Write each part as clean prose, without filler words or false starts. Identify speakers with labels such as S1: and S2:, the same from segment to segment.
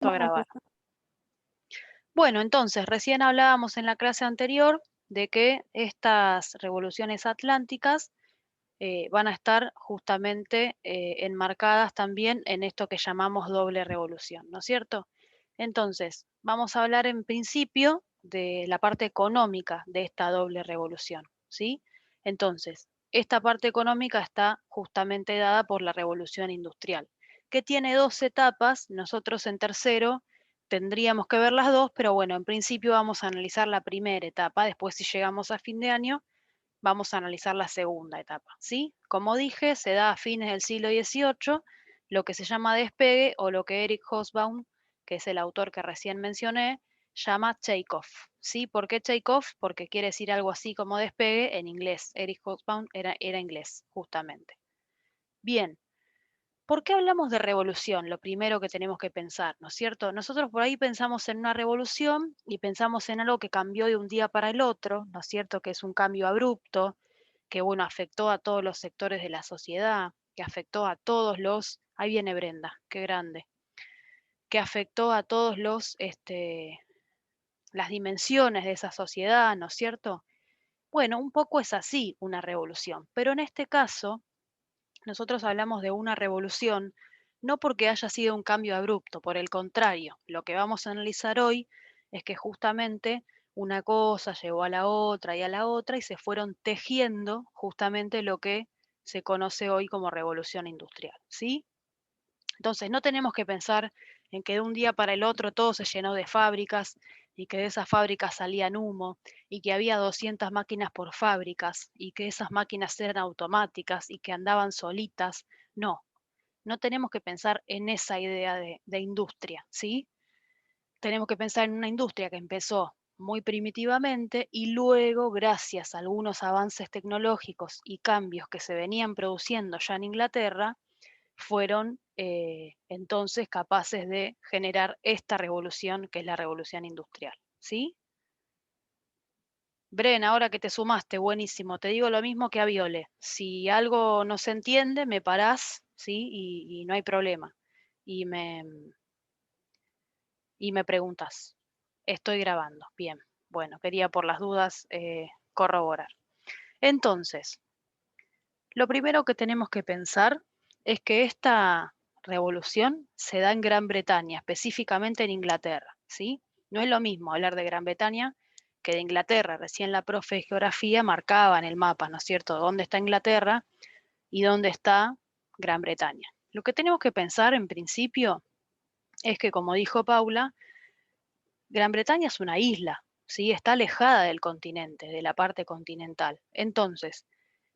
S1: A grabar. Bueno, entonces, recién hablábamos en la clase anterior de que estas revoluciones atlánticas van a estar justamente enmarcadas también en esto que llamamos doble revolución, ¿no es cierto? Entonces, vamos a hablar en principio de la parte económica de esta doble revolución, ¿sí? Entonces, esta parte económica está justamente dada por la revolución industrial, que tiene dos etapas. Nosotros en tercero tendríamos que ver las dos, pero bueno, en principio vamos a analizar la primera etapa. Después, si llegamos a fin de año, vamos a analizar la segunda etapa, ¿sí? Como dije, se da a fines del siglo XVIII, lo que se llama despegue, o lo que Eric Hobsbawm, que es el autor que recién mencioné, llama take-off, ¿sí? ¿Por qué take-off? Porque quiere decir algo así como despegue en inglés. Eric Hobsbawm era inglés, justamente. Bien, ¿por qué hablamos de revolución? Lo primero que tenemos que pensar, ¿no es cierto? Nosotros por ahí pensamos en una revolución y pensamos en algo que cambió de un día para el otro, ¿no es cierto? Que es un cambio abrupto, que bueno, afectó a todos los sectores de la sociedad, que afectó a todos los, ahí viene Brenda, qué grande, que afectó a todos las dimensiones de esa sociedad, ¿no es cierto? Bueno, un poco es así una revolución, pero en este caso nosotros hablamos de una revolución no porque haya sido un cambio abrupto, por el contrario, lo que vamos a analizar hoy es que justamente una cosa llevó a la otra y a la otra y se fueron tejiendo justamente lo que se conoce hoy como revolución industrial, ¿sí? Entonces, no tenemos que pensar en que de un día para el otro todo se llenó de fábricas y que de esas fábricas salían humo y que había 200 máquinas por fábricas y que esas máquinas eran automáticas y que andaban solitas. No, no tenemos que pensar en esa idea de industria, ¿sí? Tenemos que pensar en una industria que empezó muy primitivamente y luego, gracias a algunos avances tecnológicos y cambios que se venían produciendo ya en Inglaterra, fueron entonces capaces de generar esta revolución que es la revolución industrial, ¿sí? Bren, ahora que te sumaste, buenísimo. Te digo lo mismo que a Viole. Si algo no se entiende, me parás, ¿sí? Y no hay problema. Y me, y me preguntas. Estoy grabando. Bien. Bueno, quería por las dudas corroborar. Entonces, lo primero que tenemos que pensar es que esta revolución se da en Gran Bretaña, específicamente en Inglaterra, ¿sí? No es lo mismo hablar de Gran Bretaña que de Inglaterra. Recién la profe de geografía marcaba en el mapa, ¿no es cierto?, dónde está Inglaterra y dónde está Gran Bretaña. Lo que tenemos que pensar en principio es que, como dijo Paula, Gran Bretaña es una isla, ¿sí? Está alejada del continente, de la parte continental. Entonces,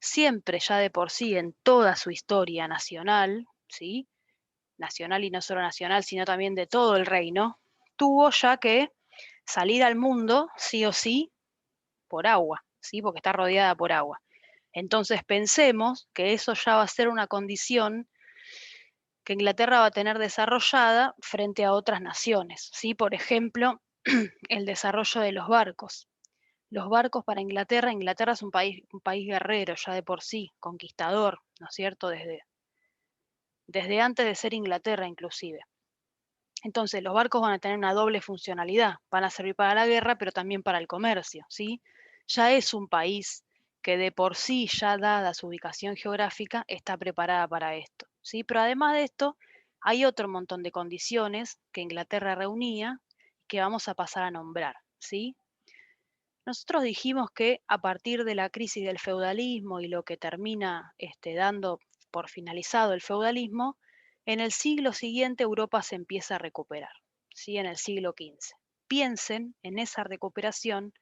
S1: siempre ya de por sí en toda su historia nacional, ¿sí? Nacional y no solo nacional, sino también de todo el reino, tuvo ya que salir al mundo, sí o sí, por agua, ¿sí? Porque está rodeada por agua. Entonces pensemos que eso ya va a ser una condición que Inglaterra va a tener desarrollada frente a otras naciones, ¿sí? Por ejemplo, el desarrollo de los barcos. Los barcos para Inglaterra, Inglaterra es un país guerrero ya de por sí, conquistador, ¿no es cierto? Desde antes de ser Inglaterra inclusive. Entonces, los barcos van a tener una doble funcionalidad, van a servir para la guerra, pero también para el comercio, ¿sí? Ya es un país que de por sí, ya dada su ubicación geográfica, está preparada para esto, ¿sí? Pero además de esto, hay otro montón de condiciones que Inglaterra reunía que vamos a pasar a nombrar, ¿sí? Nosotros dijimos que a partir de la crisis del feudalismo y lo que termina dando por finalizado el feudalismo, en el siglo siguiente Europa se empieza a recuperar, ¿sí? En el siglo XV. Piensen en esa recuperación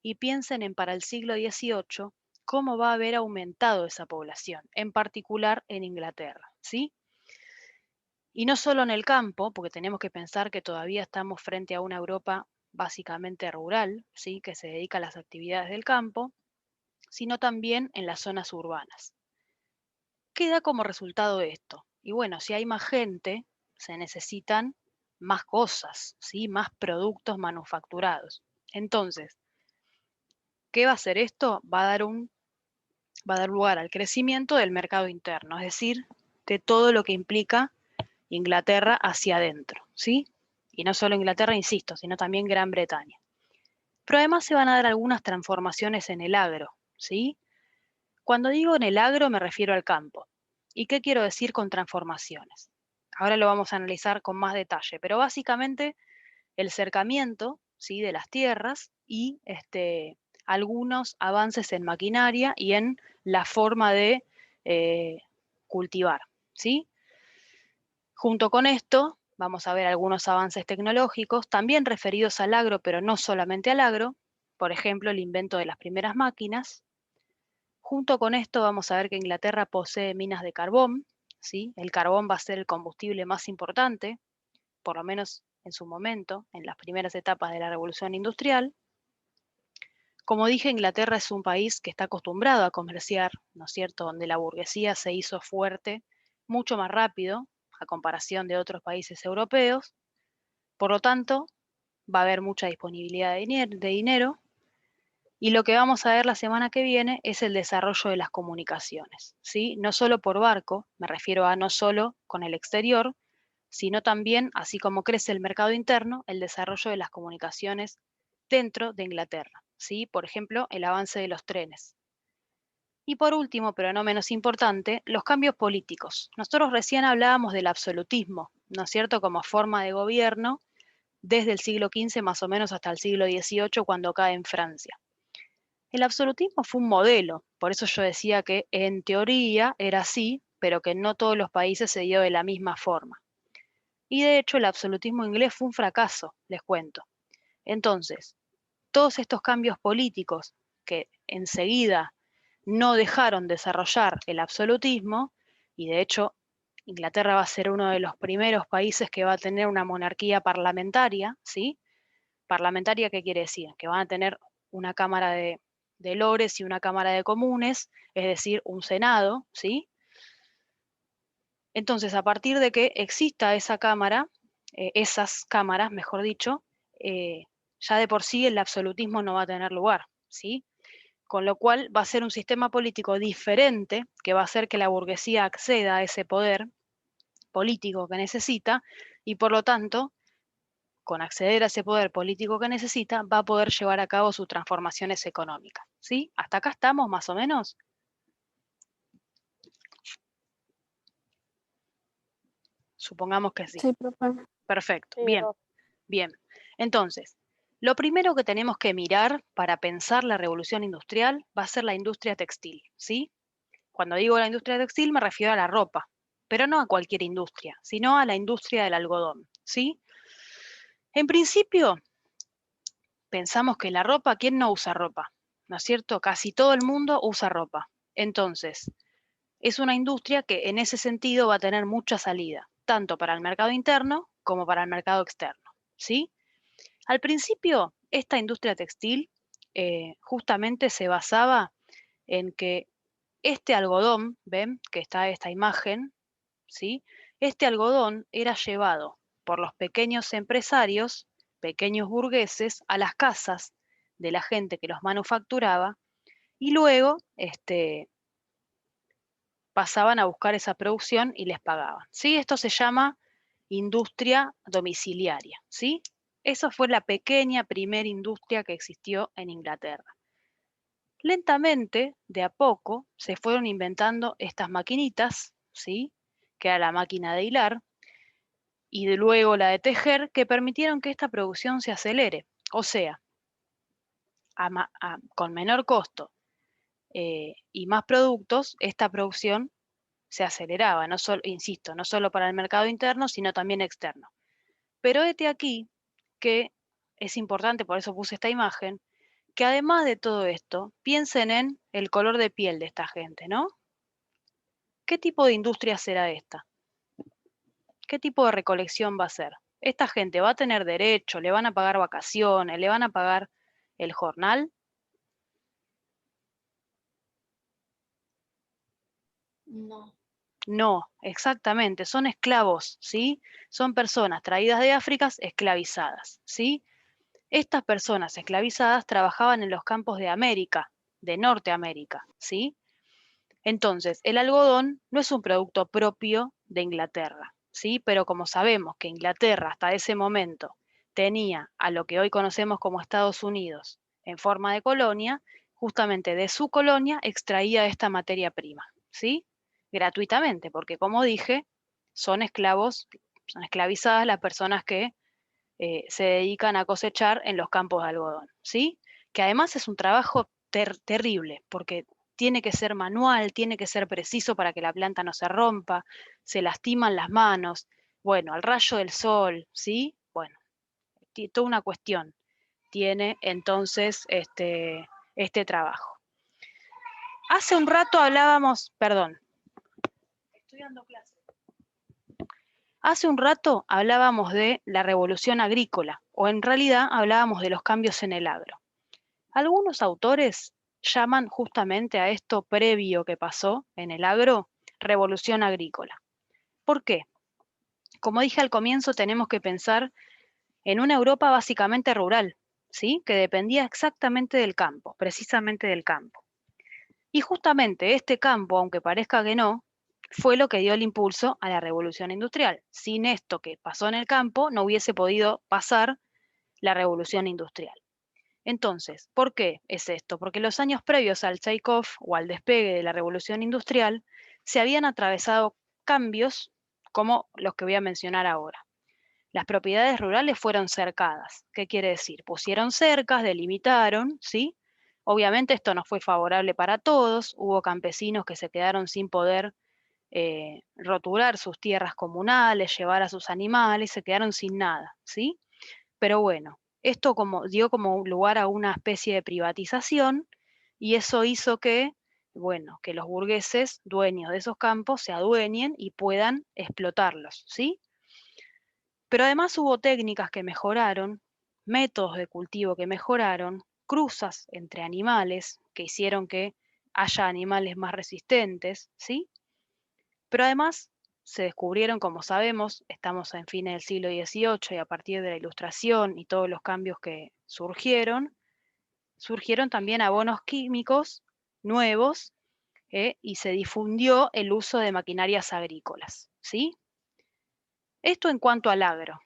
S1: y piensen en para el siglo XVIII cómo va a haber aumentado esa población, en particular en Inglaterra, ¿sí? Y no solo en el campo, porque tenemos que pensar que todavía estamos frente a una Europa básicamente rural, ¿sí? Que se dedica a las actividades del campo, sino también en las zonas urbanas. ¿Qué da como resultado esto? Y bueno, si hay más gente, se necesitan más cosas, ¿sí? Más productos manufacturados. Entonces, ¿qué va a hacer esto? Va a dar lugar al crecimiento del mercado interno, es decir, de todo lo que implica Inglaterra hacia adentro, ¿sí? Y no solo Inglaterra, insisto, sino también Gran Bretaña. Pero además se van a dar algunas transformaciones en el agro, ¿sí? Cuando digo en el agro me refiero al campo. ¿Y qué quiero decir con transformaciones? Ahora lo vamos a analizar con más detalle, pero básicamente el cercamiento, ¿sí?, de las tierras y algunos avances en maquinaria y en la forma de eh, cultivar, ¿sí? Junto con esto, vamos a ver algunos avances tecnológicos, también referidos al agro, pero no solamente al agro, por ejemplo, el invento de las primeras máquinas. Junto con esto vamos a ver que Inglaterra posee minas de carbón, ¿sí? El carbón va a ser el combustible más importante, por lo menos en su momento, en las primeras etapas de la revolución industrial. Como dije, Inglaterra es un país que está acostumbrado a comerciar, ¿no es cierto?, donde la burguesía se hizo fuerte mucho más rápido a comparación de otros países europeos. Por lo tanto, va a haber mucha disponibilidad de dinero y lo que vamos a ver la semana que viene es el desarrollo de las comunicaciones, ¿sí? No solo por barco, me refiero a no solo con el exterior, sino también, así como crece el mercado interno, el desarrollo de las comunicaciones dentro de Inglaterra, ¿sí? Por ejemplo, el avance de los trenes. Y por último, pero no menos importante, los cambios políticos. Nosotros recién hablábamos del absolutismo, ¿no es cierto?, como forma de gobierno desde el siglo XV más o menos hasta el siglo XVIII, cuando cae en Francia. El absolutismo fue un modelo, por eso yo decía que en teoría era así, pero que no todos los países se dio de la misma forma. Y de hecho el absolutismo inglés fue un fracaso, les cuento. Entonces, todos estos cambios políticos que enseguida no dejaron desarrollar el absolutismo, y de hecho Inglaterra va a ser uno de los primeros países que va a tener una monarquía parlamentaria, ¿sí? Parlamentaria, ¿qué quiere decir? Que van a tener una Cámara de Lores y una Cámara de Comunes, es decir, un Senado, ¿sí? Entonces, a partir de que exista esa Cámara, esas cámaras, mejor dicho, eh, ya de por sí el absolutismo no va a tener lugar, ¿sí? Con lo cual va a ser un sistema político diferente que va a hacer que la burguesía acceda a ese poder político que necesita y por lo tanto con acceder a ese poder político que necesita, va a poder llevar a cabo sus transformaciones económicas. ¿Sí? ¿Hasta acá estamos más o menos? Supongamos que sí.
S2: Sí, profe.
S1: Perfecto.
S2: Sí,
S1: Bien,
S2: profe.
S1: bien. Entonces, lo primero que tenemos que mirar para pensar la revolución industrial va a ser la industria textil, ¿sí? Cuando digo la industria textil me refiero a la ropa, pero no a cualquier industria, sino a la industria del algodón, ¿sí? En principio, pensamos que la ropa, ¿quién no usa ropa? ¿No es cierto? Casi todo el mundo usa ropa. Entonces, es una industria que en ese sentido va a tener mucha salida, tanto para el mercado interno como para el mercado externo, ¿sí? Al principio, esta industria textil justamente se basaba en que este algodón, ¿ven? Que está esta imagen, ¿sí? Este algodón era llevado por los pequeños empresarios, pequeños burgueses, a las casas de la gente que los manufacturaba y luego pasaban a buscar esa producción y les pagaban. ¿Sí? Esto se llama industria domiciliaria. ¿Sí? Esa fue la pequeña primera industria que existió en Inglaterra. Lentamente, de a poco, se fueron inventando estas maquinitas, ¿sí? Que era la máquina de hilar, y de luego la de tejer, que permitieron que esta producción se acelere. O sea, con menor costo y más productos, esta producción se aceleraba, no solo, insisto, no solo para el mercado interno, sino también externo. Pero hete aquí que es importante, por eso puse esta imagen, que además de todo esto, piensen en el color de piel de esta gente, ¿no? ¿Qué tipo de industria será esta? ¿Qué tipo de recolección va a ser? ¿Esta gente va a tener derecho? ¿Le van a pagar vacaciones? ¿Le van a pagar el jornal?
S2: No.
S1: No, exactamente, son esclavos, ¿sí? Son personas traídas de África esclavizadas, ¿sí? Estas personas esclavizadas trabajaban en los campos de América, de Norteamérica, ¿sí? Entonces, el algodón no es un producto propio de Inglaterra, ¿sí? Pero como sabemos que Inglaterra hasta ese momento tenía a lo que hoy conocemos como Estados Unidos en forma de colonia, justamente de su colonia extraía esta materia prima, ¿sí? Gratuitamente, porque como dije, son esclavos, son esclavizadas las personas que se dedican a cosechar en los campos de algodón, ¿sí? Que además es un trabajo terrible, porque tiene que ser manual, tiene que ser preciso para que la planta no se rompa, se lastiman las manos, bueno, al rayo del sol, ¿sí? Bueno, toda una cuestión tiene entonces este trabajo. Hace un rato hablábamos, perdón, estoy dando clase. Hace un rato hablábamos de la revolución agrícola, o en realidad hablábamos de los cambios en el agro. Algunos autores llaman justamente a esto previo que pasó en el agro, revolución agrícola. ¿Por qué? Como dije al comienzo, tenemos que pensar en una Europa básicamente rural, ¿sí? Que dependía exactamente del campo, precisamente del campo. Y justamente este campo, aunque parezca que no, fue lo que dio el impulso a la revolución industrial. Sin esto que pasó en el campo, no hubiese podido pasar la revolución industrial. Entonces, ¿por qué es esto? Porque los años previos al take-off o al despegue de la revolución industrial se habían atravesado cambios como los que voy a mencionar ahora. Las propiedades rurales fueron cercadas. ¿Qué quiere decir? Pusieron cercas, delimitaron, ¿sí? Obviamente esto no fue favorable para todos, hubo campesinos que se quedaron sin poder roturar sus tierras comunales, llevar a sus animales, se quedaron sin nada, ¿sí? Pero bueno, esto dio como lugar a una especie de privatización y eso hizo que, bueno, que los burgueses, dueños de esos campos, se adueñen y puedan explotarlos, ¿sí? Pero además hubo técnicas que mejoraron, métodos de cultivo que mejoraron, cruzas entre animales que hicieron que haya animales más resistentes, ¿sí? Pero además se descubrieron, como sabemos, estamos en fines del siglo XVIII y a partir de la Ilustración y todos los cambios que surgieron también abonos químicos nuevos y se difundió el uso de maquinarias agrícolas, ¿sí? Esto en cuanto al agro.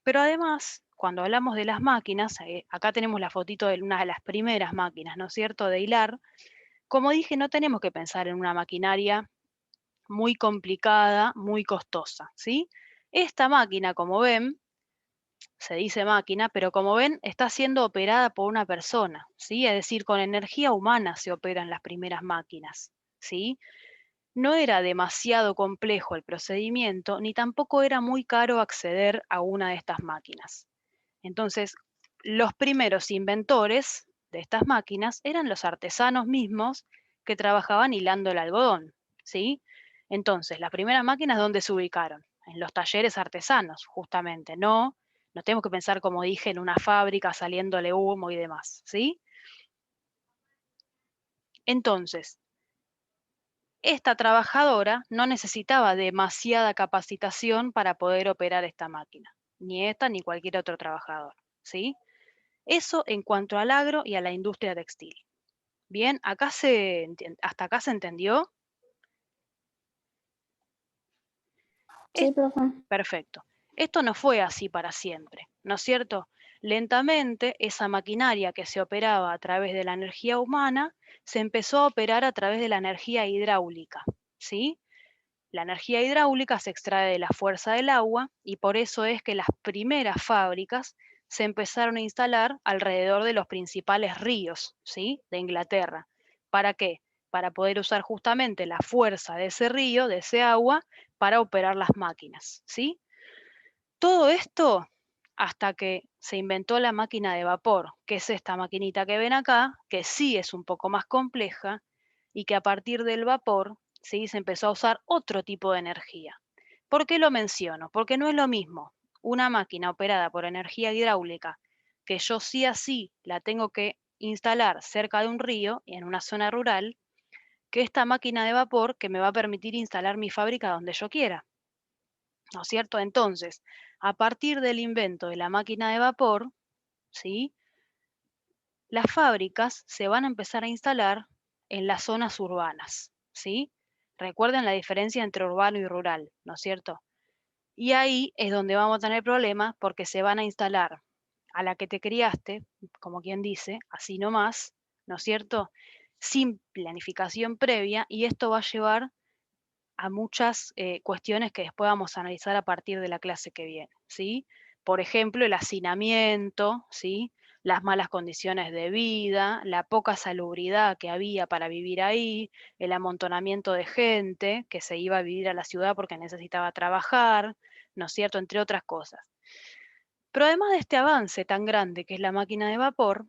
S1: Pero además, cuando hablamos de las máquinas, acá tenemos la fotito de una de las primeras máquinas, ¿no es cierto?, de hilar. Como dije, no tenemos que pensar en una maquinaria muy complicada, muy costosa, ¿sí? Esta máquina, como ven, se dice máquina, pero como ven, está siendo operada por una persona, ¿sí? Es decir, con energía humana se operan las primeras máquinas, ¿sí? No era demasiado complejo el procedimiento, ni tampoco era muy caro acceder a una de estas máquinas. Entonces, los primeros inventores de estas máquinas eran los artesanos mismos que trabajaban hilando el algodón, ¿sí? Entonces, las primeras máquinas, ¿dónde se ubicaron? En los talleres artesanos, justamente, no tenemos que pensar, como dije, en una fábrica saliéndole humo y demás, ¿sí? Entonces, esta trabajadora no necesitaba demasiada capacitación para poder operar esta máquina, ni esta ni cualquier otro trabajador, ¿sí? Eso en cuanto al agro y a la industria textil. Bien, ¿hasta acá se entendió?
S2: Sí,
S1: Es
S2: profe.
S1: perfecto. Esto no fue así para siempre, ¿no es cierto? Lentamente, esa maquinaria que se operaba a través de la energía humana se empezó a operar a través de la energía hidráulica, ¿sí? La energía hidráulica se extrae de la fuerza del agua y por eso es que las primeras fábricas se empezaron a instalar alrededor de los principales ríos, ¿sí?, de Inglaterra. ¿Para qué? Para poder usar justamente la fuerza de ese río, de ese agua, para operar las máquinas, ¿sí? Todo esto hasta que se inventó la máquina de vapor, que es esta maquinita que ven acá, que sí es un poco más compleja y que a partir del vapor, ¿sí?, se empezó a usar otro tipo de energía. ¿Por qué lo menciono? Porque no es lo mismo una máquina operada por energía hidráulica, que yo sí así la tengo que instalar cerca de un río y en una zona rural, que esta máquina de vapor que me va a permitir instalar mi fábrica donde yo quiera. ¿No es cierto? Entonces, a partir del invento de la máquina de vapor, ¿sí?, las fábricas se van a empezar a instalar en las zonas urbanas, ¿sí? Recuerden la diferencia entre urbano y rural, ¿no es cierto? Y ahí es donde vamos a tener problemas porque se van a instalar a la que te criaste, como quien dice, así nomás, ¿no es cierto? Sin planificación previa, y esto va a llevar a muchas cuestiones que después vamos a analizar a partir de la clase que viene, ¿sí? Por ejemplo, el hacinamiento, ¿sí? Las malas condiciones de vida, la poca salubridad que había para vivir ahí, el amontonamiento de gente que se iba a vivir a la ciudad porque necesitaba trabajar, ¿no es cierto?, entre otras cosas. Pero además de este avance tan grande que es la máquina de vapor,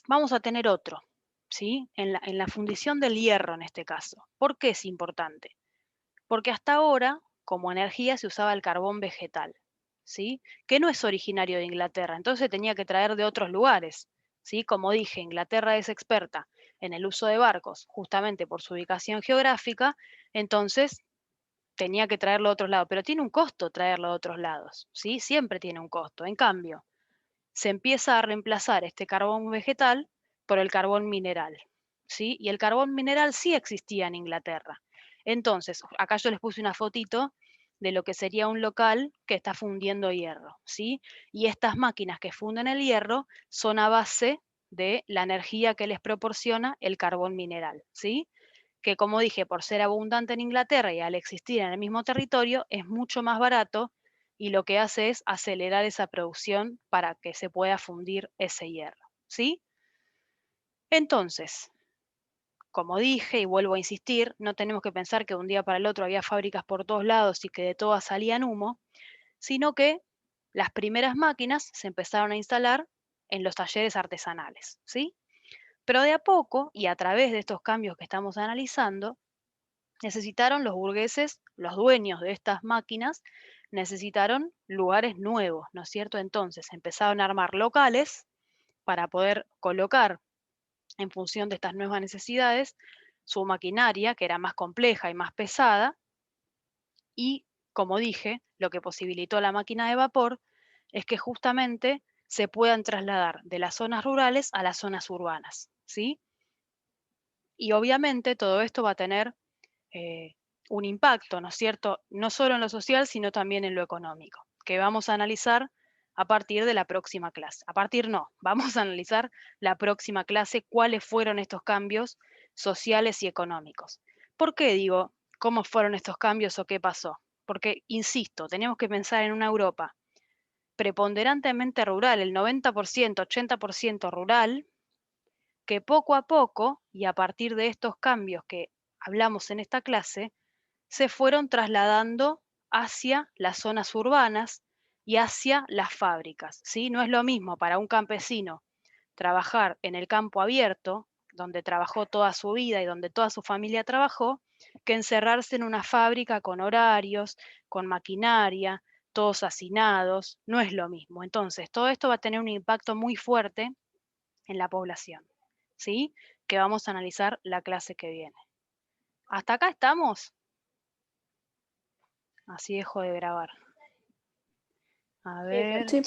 S1: vamos a tener otro, ¿sí? En la fundición del hierro en este caso. ¿Por qué es importante? Porque hasta ahora, como energía, se usaba el carbón vegetal, ¿sí? Que no es originario de Inglaterra, entonces tenía que traer de otros lugares, ¿sí? Como dije, Inglaterra es experta en el uso de barcos, justamente por su ubicación geográfica, entonces tenía que traerlo de otros lados, pero tiene un costo traerlo de otros lados, ¿sí? Siempre tiene un costo. En cambio, se empieza a reemplazar este carbón vegetal por el carbón mineral, ¿sí? Y el carbón mineral sí existía en Inglaterra. Entonces, acá yo les puse una fotito de lo que sería un local que está fundiendo hierro, ¿sí? Y estas máquinas que funden el hierro son a base de la energía que les proporciona el carbón mineral, ¿sí? Que como dije, por ser abundante en Inglaterra y al existir en el mismo territorio, es mucho más barato y lo que hace es acelerar esa producción para que se pueda fundir ese hierro, ¿sí? Entonces, como dije y vuelvo a insistir, no tenemos que pensar que de un día para el otro había fábricas por todos lados y que de todas salían humo, sino que las primeras máquinas se empezaron a instalar en los talleres artesanales, ¿sí? Pero de a poco y a través de estos cambios que estamos analizando, necesitaron los burgueses, los dueños de estas máquinas, necesitaron lugares nuevos, ¿no es cierto? Entonces empezaron a armar locales para poder colocar en función de estas nuevas necesidades su maquinaria, que era más compleja y más pesada, y como dije, lo que posibilitó la máquina de vapor es que justamente se puedan trasladar de las zonas rurales a las zonas urbanas, ¿sí? Y obviamente todo esto va a tener eh, un impacto, ¿no es cierto? No solo en lo social, sino también en lo económico, que vamos a analizar a partir de la próxima clase. A partir no, vamos a analizar la próxima clase cuáles fueron estos cambios sociales y económicos. ¿Por qué digo cómo fueron estos cambios o qué pasó? Porque, insisto, tenemos que pensar en una Europa preponderantemente rural, el 90%, 80% rural, que poco a poco, y a partir de estos cambios que hablamos en esta clase, se fueron trasladando hacia las zonas urbanas y hacia las fábricas, ¿sí? No es lo mismo para un campesino trabajar en el campo abierto, donde trabajó toda su vida y donde toda su familia trabajó, que encerrarse en una fábrica con horarios, con maquinaria, todos hacinados, no es lo mismo. Entonces, todo esto va a tener un impacto muy fuerte en la población, ¿sí? Que vamos a analizar la clase que viene. ¿Hasta acá estamos? Así dejo de grabar. A ver.
S2: Sí,